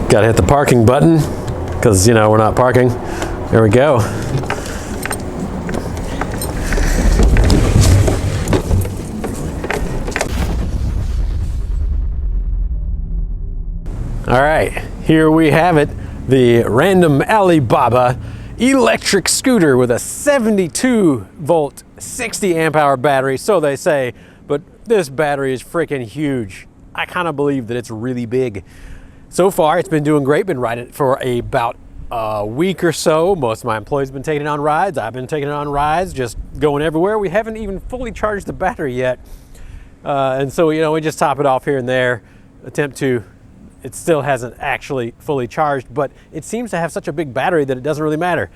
Gotta hit the parking button, because, you know, we're not parking. There we go. All right, here we have it. The random Alibaba electric scooter with a 72 volt, 60 amp hour battery, so they say, but this battery is freaking huge. I kind of believe that it's really big. So far, it's been doing great. Been riding it for about a week or so. Most of my employees have been taking it on rides. I've been taking it on rides, just going everywhere. We haven't even fully charged the battery yet. And so, you know, we just top it off here and there, attempt to. It still hasn't actually fully charged, but it seems to have such a big battery that it doesn't really matter.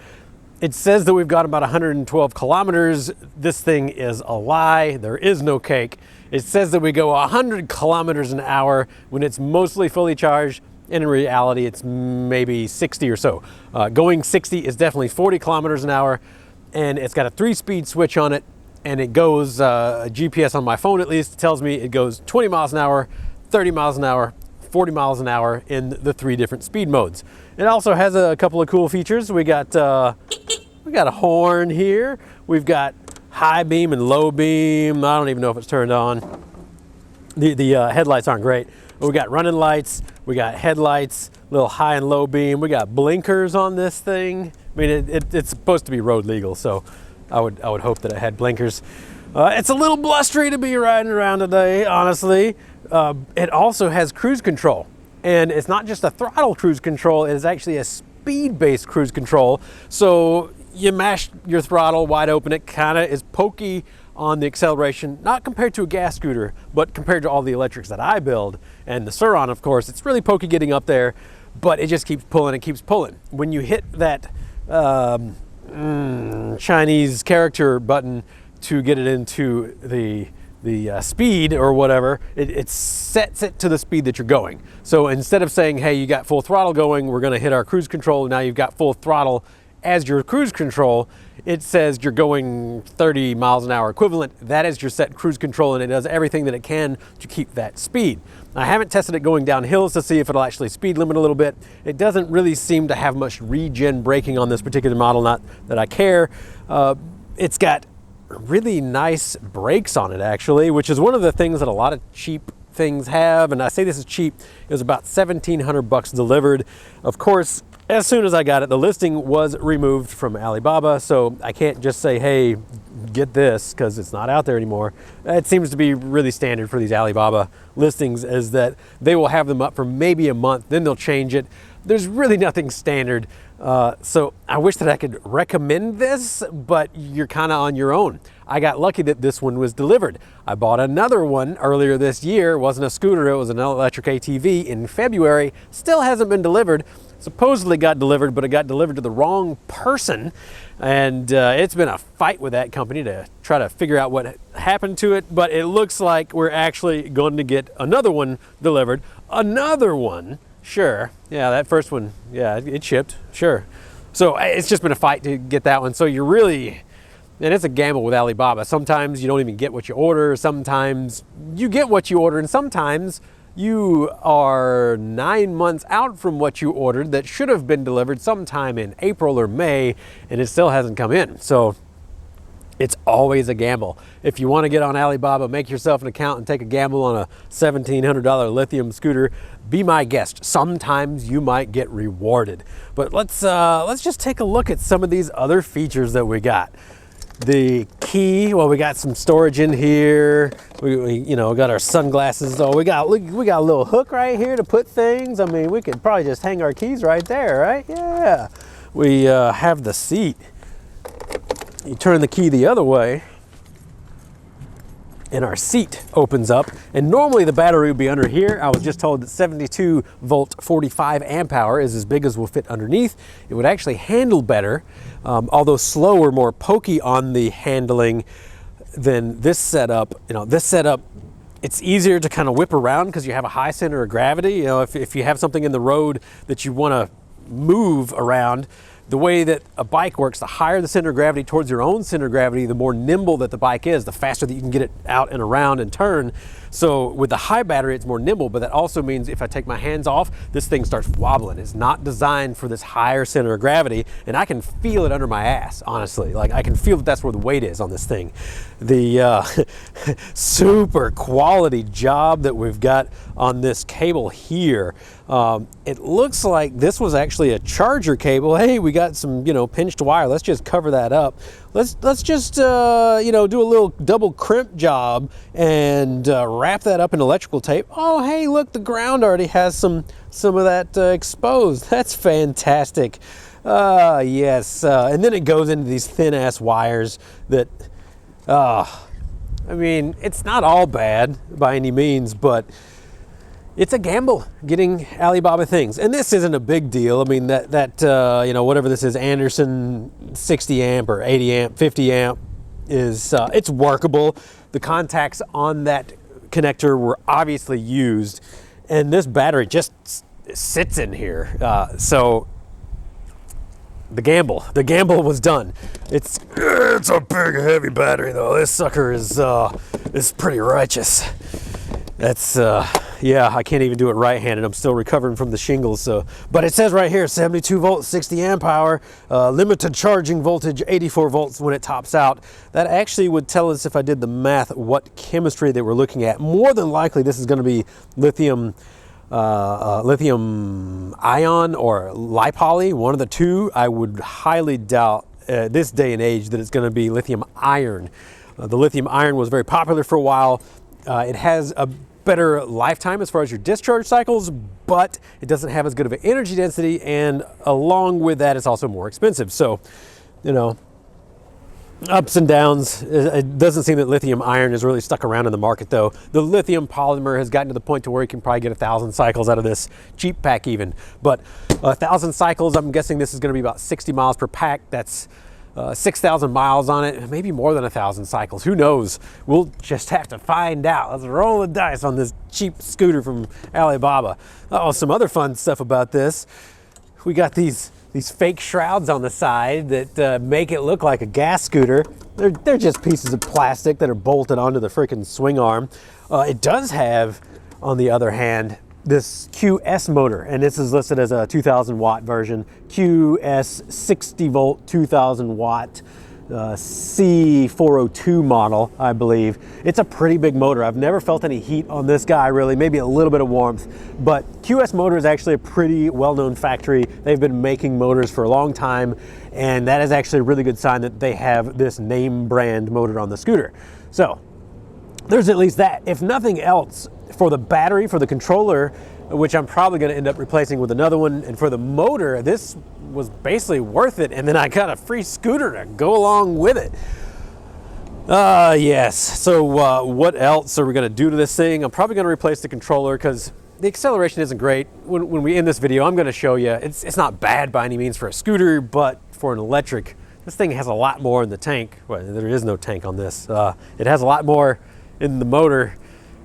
It says that we've got about 112 kilometers. This thing is a lie. There is no cake. It says that we go 100 kilometers an hour when it's mostly fully charged, and in reality, it's maybe 60 or so. Going 60 is definitely 40 kilometers an hour, and it's got a 3-speed switch on it, and it goes, GPS on my phone at least tells me it goes 20 miles an hour, 30 miles an hour, 40 miles an hour in the 3 different speed modes. It also has a couple of cool features. We got a horn here. We've got high beam and low beam. I don't even know if it's turned on. The headlights aren't great. But we got running lights. We got headlights, little high and low beam. We got blinkers on this thing. I mean, it's supposed to be road legal, so I would hope that it had blinkers. It's a little blustery to be riding around today, honestly. It also has cruise control, and it's not just a throttle cruise control. It is actually a speed-based cruise control. So you mash your throttle wide open, it kind of is pokey on the acceleration, not compared to a gas scooter, but compared to all the electrics that I build. And the Sur-Ron, of course, it's really pokey getting up there, but it just keeps pulling and keeps pulling. When you hit that Chinese character button to get it into the speed or whatever, it sets it to the speed that you're going. So instead of saying, hey, you got full throttle going, we're gonna hit our cruise control, now you've got full throttle as your cruise control, it says you're going 30 miles an hour equivalent. That is your set cruise control, and it does everything that it can to keep that speed. I haven't tested it going down hills to see if it'll actually speed limit a little bit. It doesn't really seem to have much regen braking on this particular model, not that I care. It's got really nice brakes on it, actually, which is one of the things that a lot of cheap things have. And I say this is cheap. It was about $1,700 delivered. Of course, as soon as I got it, the listing was removed from Alibaba, so I can't just say, hey, get this, because it's not out there anymore. It seems to be really standard for these Alibaba listings, is that they will have them up for maybe a month, then they'll change it. There's really nothing standard. So I wish that I could recommend this, but you're kind of on your own. I got lucky that this one was delivered. I bought another one earlier this year. It wasn't a scooter, it was an electric ATV in February. Still hasn't been delivered. Supposedly got delivered, but it got delivered to the wrong person. And it's been a fight with that company to try to figure out what happened to it. But it looks like we're actually going to get another one delivered. Another one. Sure, yeah, that first one, yeah, it shipped, sure. So it's just been a fight to get that one. So you're really, and it's a gamble with Alibaba. Sometimes you don't even get what you order. Sometimes you get what you order, and sometimes you are 9 months out from what you ordered that should have been delivered sometime in April or May, and it still hasn't come in. So it's always a gamble. If you want to get on Alibaba, make yourself an account and take a gamble on a $1,700 lithium scooter. Be my guest. Sometimes you might get rewarded. But let's just take a look at some of these other features that we got. The key, well, we got some storage in here. We got our sunglasses. Oh, we got a little hook right here to put things. I mean, we could probably just hang our keys right there, right? Yeah. We have the seat. You turn the key the other way, and our seat opens up. And normally the battery would be under here. I was just told that 72 volt, 45 amp hour is as big as will fit underneath. It would actually handle better, although slower, more pokey on the handling than this setup. This setup, it's easier to kind of whip around because you have a high center of gravity. If you have something in the road that you want to move around, the way that a bike works, the higher the center of gravity towards your own center of gravity, the more nimble that the bike is, the faster that you can get it out and around and turn. So with the high battery, it's more nimble, but that also means if I take my hands off, this thing starts wobbling. It's not designed for this higher center of gravity, and I can feel it under my ass, honestly. Like, I can feel that that's where the weight is on this thing. The super quality job that we've got on this cable here. It looks like this was actually a charger cable. Hey, we got some, pinched wire. Let's just cover that up. Let's just, do a little double crimp job and wrap that up in electrical tape. Oh, hey, look, the ground already has some of that exposed. That's fantastic. Yes. And then it goes into these thin ass wires that, it's not all bad by any means, but it's a gamble getting Alibaba things. And this isn't a big deal. I mean, whatever this is, Anderson 60 amp or 80 amp, 50 amp is, it's workable. The contacts on that connector were obviously used, and this battery just sits in here. So the gamble was done. It's a big, heavy battery though. This sucker is pretty righteous. That's, I can't even do it right-handed. I'm still recovering from the shingles. So, but it says right here, 72 volts, 60 amp hour, limited charging voltage, 84 volts when it tops out. That actually would tell us, if I did the math, what chemistry that we're looking at. More than likely, this is going to be lithium ion or lipoly, one of the two. I would highly doubt this day and age that it's going to be lithium iron. The lithium iron was very popular for a while. It has a better lifetime as far as your discharge cycles, but it doesn't have as good of an energy density, and along with that, it's also more expensive. So, ups and downs. It doesn't seem that lithium iron is really stuck around in the market, though. The lithium polymer has gotten to the point to where you can probably get 1,000 cycles out of this cheap pack even. But 1,000 cycles, I'm guessing this is going to be about 60 miles per pack. That's 6,000 miles on it, maybe more than 1,000 cycles. Who knows? We'll just have to find out. Let's roll the dice on this cheap scooter from Alibaba. Oh, some other fun stuff about this. We got these fake shrouds on the side that make it look like a gas scooter. They're just pieces of plastic that are bolted onto the freaking swing arm. It does have, on the other hand, this QS motor, and this is listed as a 2,000 watt version. QS 60 volt, 2,000 watt, C402 model, I believe. It's a pretty big motor. I've never felt any heat on this guy, really, maybe a little bit of warmth, but QS motor is actually a pretty well-known factory. They've been making motors for a long time, and that is actually a really good sign that they have this name brand motor on the scooter. So there's at least that. If nothing else, for the battery, for the controller, which I'm probably going to end up replacing with another one, and for the motor, this was basically worth it. And then I got a free scooter to go along with it. Yes. So what else are we going to do to this thing? I'm probably going to replace the controller because the acceleration isn't great. When we end this video, I'm going to show you it's not bad by any means for a scooter, but for an electric, this thing has a lot more in the tank. Well, there is no tank on this. It has a lot more in the motor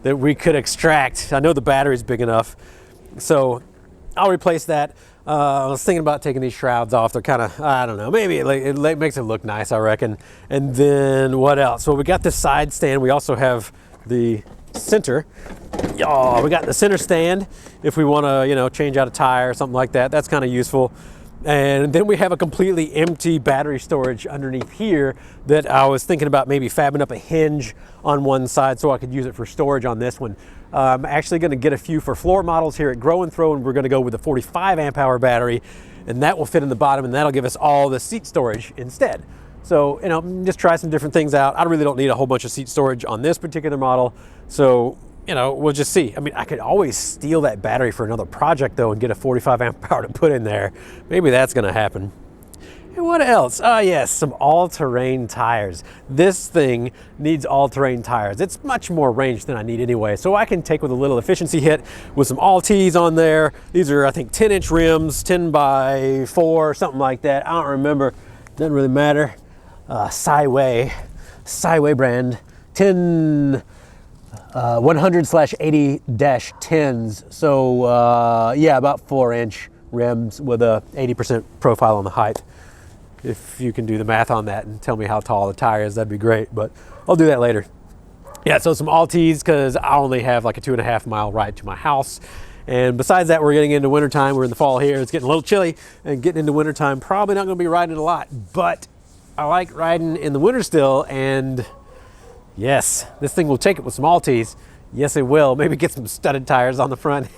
that we could extract. I know the battery's big enough, so I'll replace that. I was thinking about taking these shrouds off. They're kind of, I don't know, maybe it makes it look nice, I reckon. And then what else? Well, we got this side stand. We also have the center. Oh, we got the center stand if we want to, change out a tire or something like that. That's kind of useful. And then we have a completely empty battery storage underneath here that I was thinking about maybe fabbing up a hinge on one side so I could use it for storage on this one. I'm actually going to get a few for floor models here at Grow and Throw, and we're going to go with a 45 amp hour battery, and that will fit in the bottom, and that'll give us all the seat storage instead. So, just try some different things out. I really don't need a whole bunch of seat storage on this particular model. So, we'll just see. I mean, I could always steal that battery for another project though and get a 45 amp hour to put in there. Maybe that's going to happen. And what else? Yes, some all-terrain tires. This thing needs all-terrain tires. It's much more range than I need anyway, so I can take with a little efficiency hit with some all-T's on there. These are, I think, 10-inch rims, 10 by 4, something like that. I don't remember. Doesn't really matter. Skyway brand. 10 100/80-10s. So yeah, about 4-inch rims with a 80% profile on the height. If you can do the math on that and tell me how tall the tire is, that'd be great, but I'll do that later. Yeah, so some Altis, because I only have like a 2.5 mile ride to my house. And besides that, we're getting into wintertime. We're in the fall here. It's getting a little chilly, and getting into wintertime, probably not going to be riding a lot, but I like riding in the winter still. And yes, this thing will take it with some Altis. Yes, it will. Maybe get some studded tires on the front.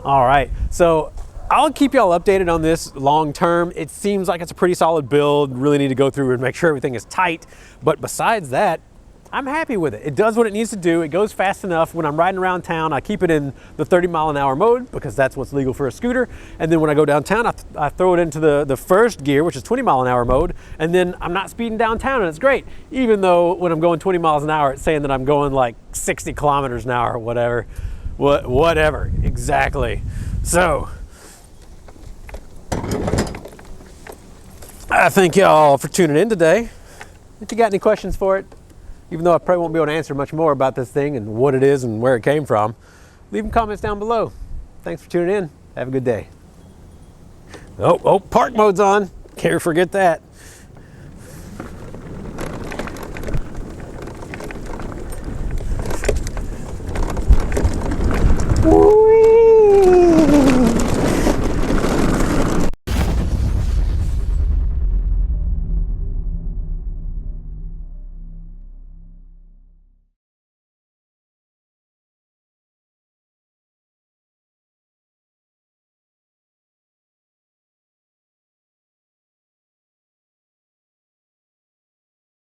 All right, so I'll keep y'all updated on this long term. It seems like it's a pretty solid build. Really need to go through and make sure everything is tight. But besides that, I'm happy with it. It does what it needs to do. It goes fast enough. When I'm riding around town, I keep it in the 30-mile-an-hour mode because that's what's legal for a scooter. And then when I go downtown, I throw it into the first gear, which is 20-mile-an-hour mode. And then I'm not speeding downtown, and it's great. Even though when I'm going 20 miles an hour, it's saying that I'm going like 60 kilometers an hour or whatever. Whatever, exactly. So, I thank y'all for tuning in today. If you got any questions for it, even though I probably won't be able to answer much more about this thing and what it is and where it came from, leave them comments down below. Thanks for tuning in. Have a good day. Oh, park mode's on. Can't forget that. Woo!